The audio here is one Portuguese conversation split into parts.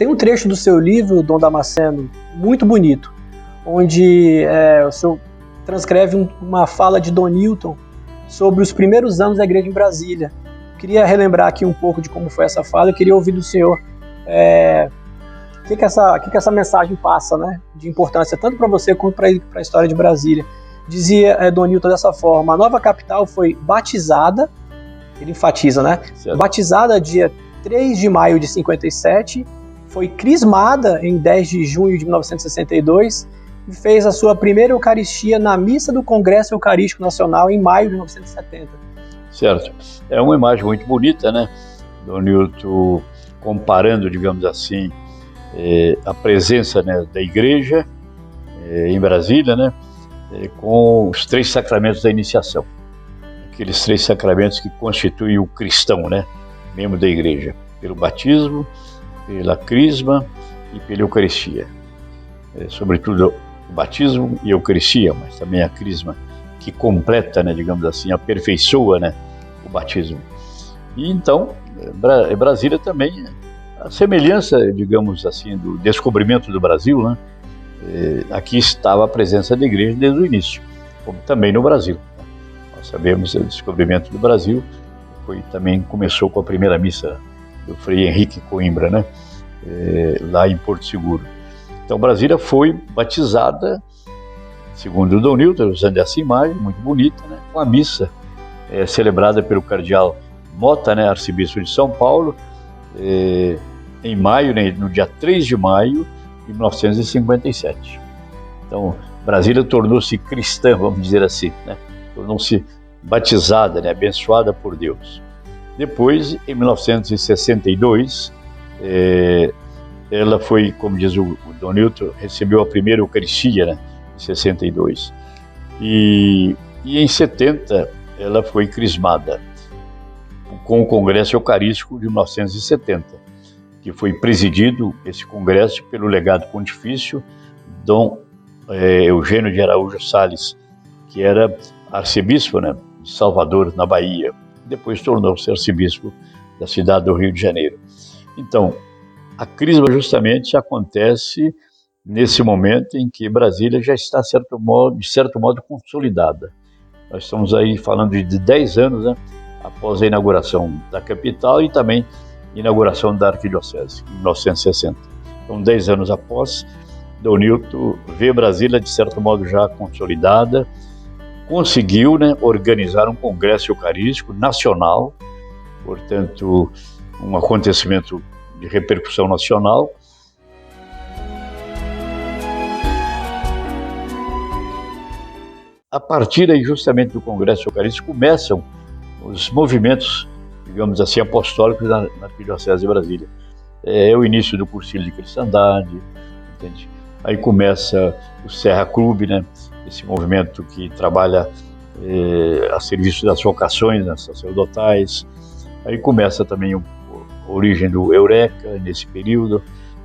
Tem um trecho do seu livro, Dom Damasceno, muito bonito, onde o senhor transcreve uma fala de Dom Newton sobre os primeiros anos da igreja em Brasília. Queria relembrar aqui um pouco de como foi essa fala. Eu queria ouvir do senhor o que essa mensagem passa, né, de importância, tanto para você quanto para a história de Brasília. Dizia Dom Newton dessa forma: a nova capital foi batizada, ele enfatiza, né? Certo. Batizada dia 3 de maio de 57, foi crismada em 10 de junho de 1962 e fez a sua primeira Eucaristia na missa do Congresso Eucarístico Nacional em maio de 1970. Certo. É uma imagem muito bonita, né? Dom Newton comparando, digamos assim, a presença, né, da igreja em Brasília, né, com os 3 sacramentos da iniciação. Aqueles 3 sacramentos que constituem o cristão, né, membro da igreja, pelo batismo, pela crisma e pela Eucaristia. Sobretudo o batismo e a Eucaristia, mas também a crisma, que completa, né, digamos assim, aperfeiçoa, né, o batismo. E então, Brasília também, a semelhança, digamos assim, do descobrimento do Brasil, né, aqui estava a presença da igreja desde o início, como também no Brasil. Nós sabemos que o descobrimento do Brasil começou com a primeira missa do Frei Henrique Coimbra, né, lá em Porto Seguro. Então Brasília foi batizada, segundo o Dom Newton, usando essa imagem muito bonita, né, com a missa celebrada pelo cardeal Mota, né, arcebispo de São Paulo, em maio, né, no dia 3 de maio de 1957. Então Brasília tornou-se cristã, vamos dizer assim, né, tornou-se batizada, né, abençoada por Deus. Depois, em 1962, ela foi, como diz o Dom Newton, recebeu a primeira Eucaristia, né, em 62. E em 70, ela foi crismada com o Congresso Eucarístico de 1970, que foi presidido, esse congresso, pelo legado pontifício Dom Eugênio de Araújo Salles, que era arcebispo, né, de Salvador, na Bahia. Depois tornou-se arcebispo da cidade do Rio de Janeiro. Então, a crisma justamente acontece nesse momento em que Brasília já está, de certo modo, consolidada. Nós estamos aí falando de 10 anos, né, após a inauguração da capital e também a inauguração da arquidiocese, em 1960. Então, 10 anos após, Dom Newton vê Brasília, de certo modo, já consolidada, conseguiu, né, organizar um congresso eucarístico nacional, portanto, um acontecimento de repercussão nacional. A partir aí, justamente do Congresso Eucarístico, começam os movimentos, digamos assim, apostólicos na Arquidiocese de Brasília. É o início do cursilho de cristandade, entende? Aí começa o Serra Clube, né? Esse movimento que trabalha a serviço das vocações, né, sacerdotais. Aí começa também a origem do Eureka, nesse período,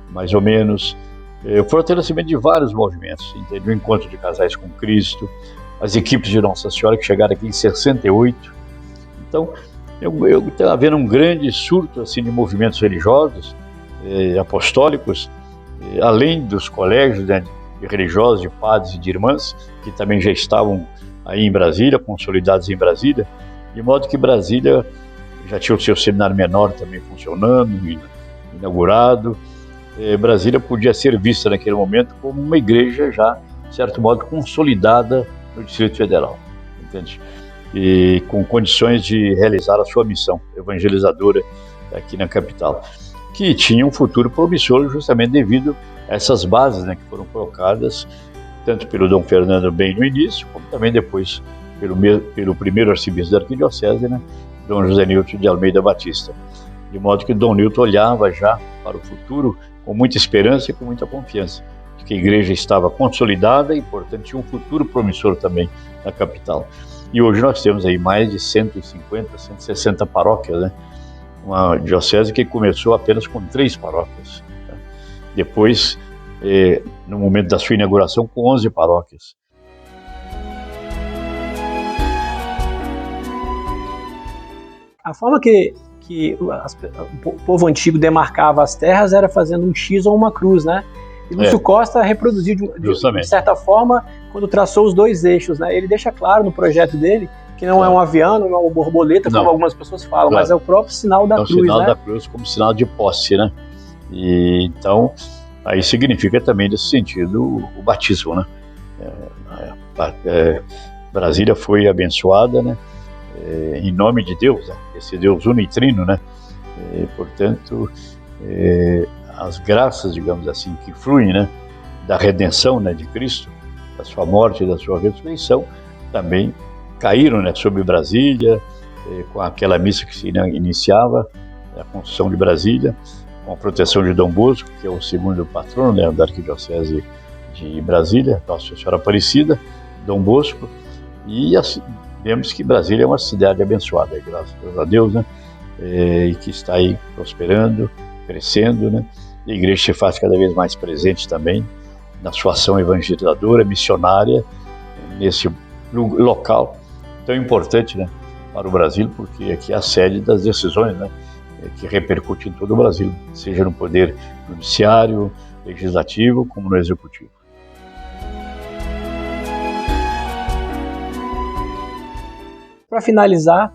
mais ou menos. O fortalecimento de vários movimentos, entende? O encontro de casais com Cristo, as equipes de Nossa Senhora que chegaram aqui em 68. Então, está havendo um grande surto assim, de movimentos religiosos, apostólicos, além dos colégios, né, de religiosos, de padres e de irmãs, que também já estavam aí em Brasília, consolidados em Brasília, de modo que Brasília já tinha o seu seminário menor também funcionando, inaugurado. Brasília podia ser vista naquele momento como uma igreja já, de certo modo, consolidada no Distrito Federal, entende? E com condições de realizar a sua missão evangelizadora aqui na capital, que tinha um futuro promissor justamente devido a essas bases, né, que foram colocadas tanto pelo Dom Fernando bem no início, como também depois pelo primeiro arcebispo da arquidiocese, né, Dom José Newton de Almeida Batista. De modo que Dom Newton olhava já para o futuro com muita esperança e com muita confiança, de que a igreja estava consolidada e, portanto, tinha um futuro promissor também na capital. E hoje nós temos aí mais de 150, 160 paróquias, né? Uma diocese que começou apenas com 3 paróquias, né? Depois, no momento da sua inauguração, com 11 paróquias. A forma que que o povo antigo demarcava as terras era fazendo um X ou uma cruz, né? E Lúcio Costa reproduziu de certa forma quando traçou os dois eixos, né? Ele deixa claro no projeto dele que não é um avião, não é uma borboleta, como algumas pessoas falam, mas é o próprio sinal da cruz, né? É o sinal da cruz como sinal de posse, né? E então, aí significa também nesse sentido o batismo, né? Brasília foi abençoada, né? Em nome de Deus, né? Esse Deus unitrino, né? Portanto, as graças, digamos assim, que fluem, né, da redenção, né, de Cristo, da sua morte e da sua ressurreição, também caíram, né, sobre Brasília, com aquela missa que se iniciava, a construção de Brasília, com a proteção de Dom Bosco, que é o segundo patrono, né, da Arquidiocese de Brasília, Nossa Senhora Aparecida, Dom Bosco, e assim, vemos que Brasília é uma cidade abençoada, graças a Deus, né, e que está aí prosperando, crescendo, né? A igreja se faz cada vez mais presente também na sua ação evangelizadora, missionária, nesse local tão importante, né, para o Brasil, porque aqui é a sede das decisões, né, que repercute em todo o Brasil, seja no poder judiciário, legislativo, como no executivo. Para finalizar,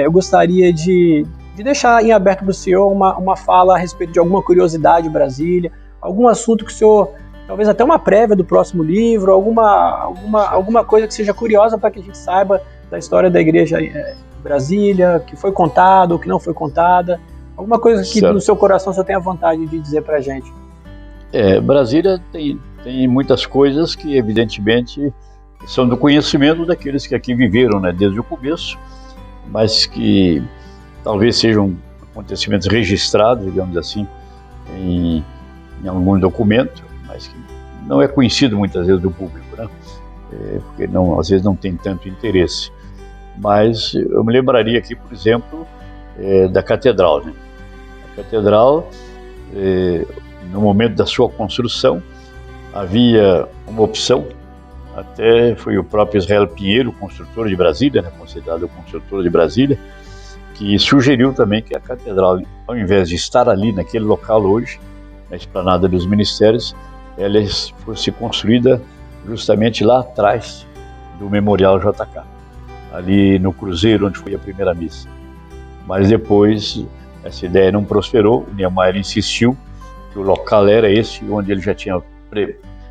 eu gostaria de deixar em aberto para o senhor uma fala a respeito de alguma curiosidade de Brasília, algum assunto que o senhor, talvez até uma prévia do próximo livro, alguma coisa que seja curiosa para que a gente saiba da história da igreja de Brasília, que foi contada ou que não foi contada, alguma coisa que no seu coração o senhor tenha vontade de dizer para a gente. Brasília tem muitas coisas que evidentemente são do conhecimento daqueles que aqui viveram, né, desde o começo, mas que talvez sejam acontecimentos registrados, digamos assim, em algum documento, mas que não é conhecido muitas vezes do público, né? Porque às vezes não tem tanto interesse. Mas eu me lembraria aqui, por exemplo, da Catedral, né? A Catedral, no momento da sua construção, havia uma opção, até foi o próprio Israel Pinheiro, construtor de Brasília, né, considerado o construtor de Brasília, que sugeriu também que a Catedral, ao invés de estar ali naquele local hoje, na Esplanada dos Ministérios, ela fosse construída justamente lá atrás do Memorial JK, ali no Cruzeiro, onde foi a primeira missa. Mas depois essa ideia não prosperou, o Niemeyer insistiu que o local era esse, onde ele já tinha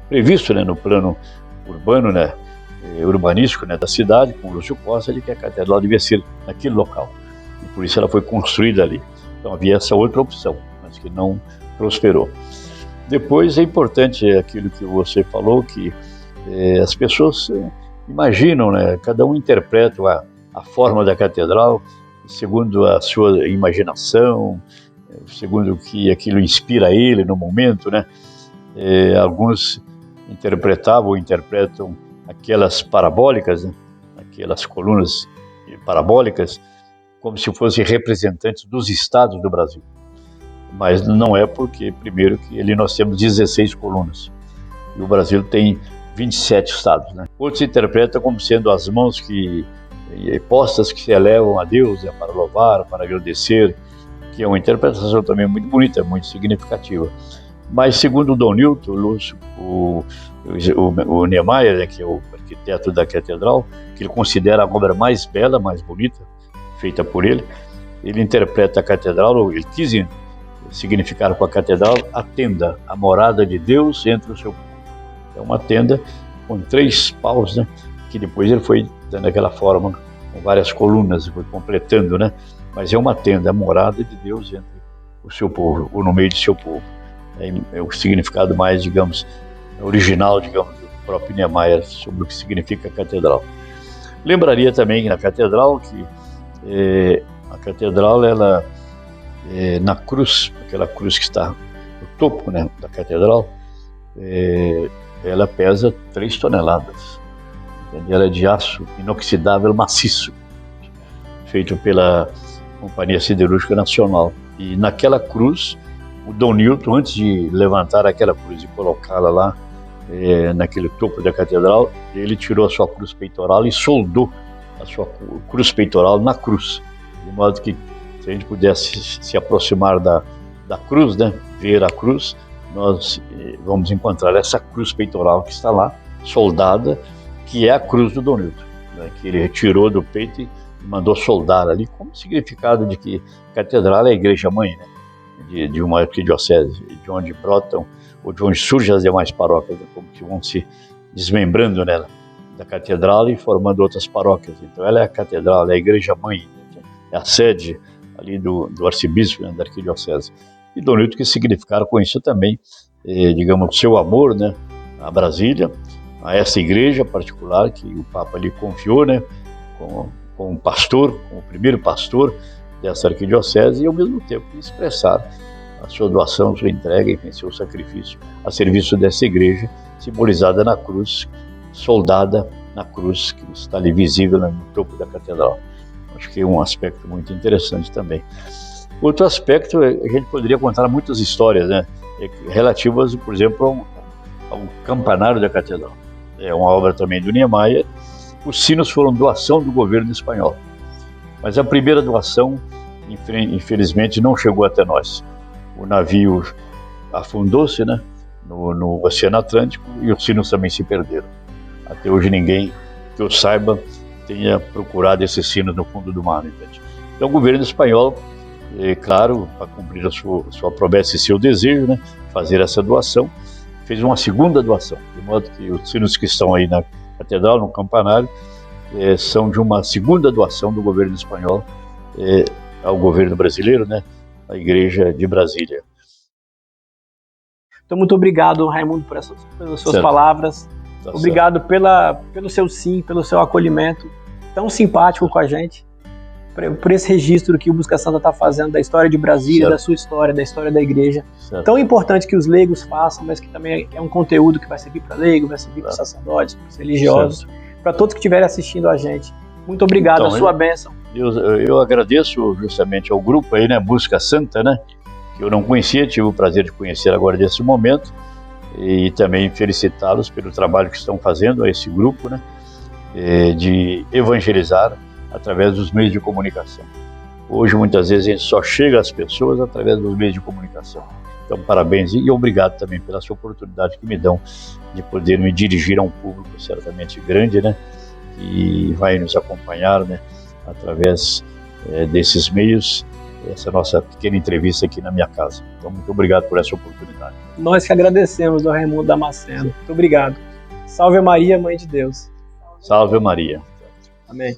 previsto, né, no plano urbano, né, urbanístico, né, da cidade, com o Lúcio Costa, de que a Catedral devia ser naquele local. E por isso ela foi construída ali. Então havia essa outra opção, mas que não prosperou. Depois é importante aquilo que você falou, que as pessoas imaginam, né, cada um interpreta a forma da catedral segundo a sua imaginação, segundo o que aquilo inspira ele no momento, né? Alguns interpretavam ou interpretam aquelas parabólicas, né, aquelas colunas parabólicas, como se fossem representantes dos estados do Brasil. Mas não é, porque, primeiro, que ali nós temos 16 colunas e o Brasil tem 27 estados, né? Outros interpretam como sendo as mãos postas que se elevam a Deus, né, para louvar, para agradecer, que é uma interpretação também muito bonita, muito significativa. Mas, segundo o Dom Newton, o Niemeyer, né, que é o arquiteto da catedral, que ele considera a obra mais bela, mais bonita, feita por ele, ele interpreta a catedral, ele quis significar com a catedral a tenda, a morada de Deus entre o seu povo. É uma tenda com 3 paus, né, que depois ele foi dando aquela forma, com várias colunas, foi completando, né, mas é uma tenda, a morada de Deus entre o seu povo, ou no meio de seu povo. É o significado mais, digamos, original, digamos, do próprio Niemeyer sobre o que significa a catedral. Lembraria também que na catedral, a catedral, ela, na cruz, aquela cruz que está no topo, né, da catedral, ela pesa 3 toneladas. Ela é de aço inoxidável maciço, feito pela Companhia Siderúrgica Nacional. E naquela cruz, o Dom Newton, antes de levantar aquela cruz e colocá-la lá, naquele topo da catedral, ele tirou a sua cruz peitoral e soldou a sua cruz peitoral na cruz, de modo que Se a gente pudesse se aproximar da cruz, né, ver a cruz, nós vamos encontrar essa cruz peitoral que está lá, soldada, que é a cruz do Dom Nilton, né, que ele retirou do peito e mandou soldar ali, como significado de que a catedral é a igreja-mãe, né, de uma arquidiocese, de onde brotam, ou de onde surgem as demais paróquias, né, como que vão se desmembrando nela, da catedral e formando outras paróquias. Então ela é a catedral, ela é a igreja-mãe, né, é a sede ali do arcebispo, né, da arquidiocese. E Dom Nilton que significaram com isso também, digamos, o seu amor, né, a Brasília, a essa igreja particular que o Papa lhe confiou, né, como pastor, como primeiro pastor dessa arquidiocese, e ao mesmo tempo expressar a sua doação, a sua entrega, enfim, seu sacrifício a serviço dessa igreja, simbolizada na cruz, soldada na cruz, que está ali visível no topo da catedral. Acho que é um aspecto muito interessante também. Outro aspecto, a gente poderia contar muitas histórias, né, relativas, por exemplo, ao campanário da catedral. É uma obra também do Niemeyer. Os sinos foram doação do governo espanhol, mas a primeira doação, infelizmente, não chegou até nós. O navio afundou-se, né, no Oceano Atlântico, e os sinos também se perderam. Até hoje ninguém, que eu saiba, tenha procurado esses sinos no fundo do mar, entende? Então o governo espanhol, claro, para cumprir a sua promessa e seu desejo, né, fazer essa doação, fez uma segunda doação, de modo que os sinos que estão aí na catedral, no campanário, são de uma segunda doação do governo espanhol ao governo brasileiro, né, a Igreja de Brasília. Então, muito obrigado, Raimundo, pelas suas palavras. Tá, obrigado pelo seu sim, pelo seu acolhimento tão simpático com a gente, por esse registro que o Busca Santa está fazendo da história de Brasília, da sua história, da história da igreja. Tão importante que os leigos façam, mas que também é um conteúdo que vai servir para leigos, vai servir para sacerdotes, para os religiosos, para todos que estiverem assistindo a gente. Muito obrigado, então, a sua bênção. Eu agradeço justamente ao grupo aí, né, Busca Santa, né, que eu não conhecia, tive o prazer de conhecer agora nesse momento, e também felicitá-los pelo trabalho que estão fazendo a esse grupo, né, de evangelizar através dos meios de comunicação. Hoje, muitas vezes, a gente só chega às pessoas através dos meios de comunicação. Então, parabéns e obrigado também pela sua oportunidade que me dão de poder me dirigir a um público certamente grande, né, que vai nos acompanhar, né, através desses meios, essa nossa pequena entrevista aqui na minha casa. Então, muito obrigado por essa oportunidade. Nós que agradecemos ao Raimundo Damasceno. Muito obrigado. Salve Maria, Mãe de Deus. Salve Maria. Amém.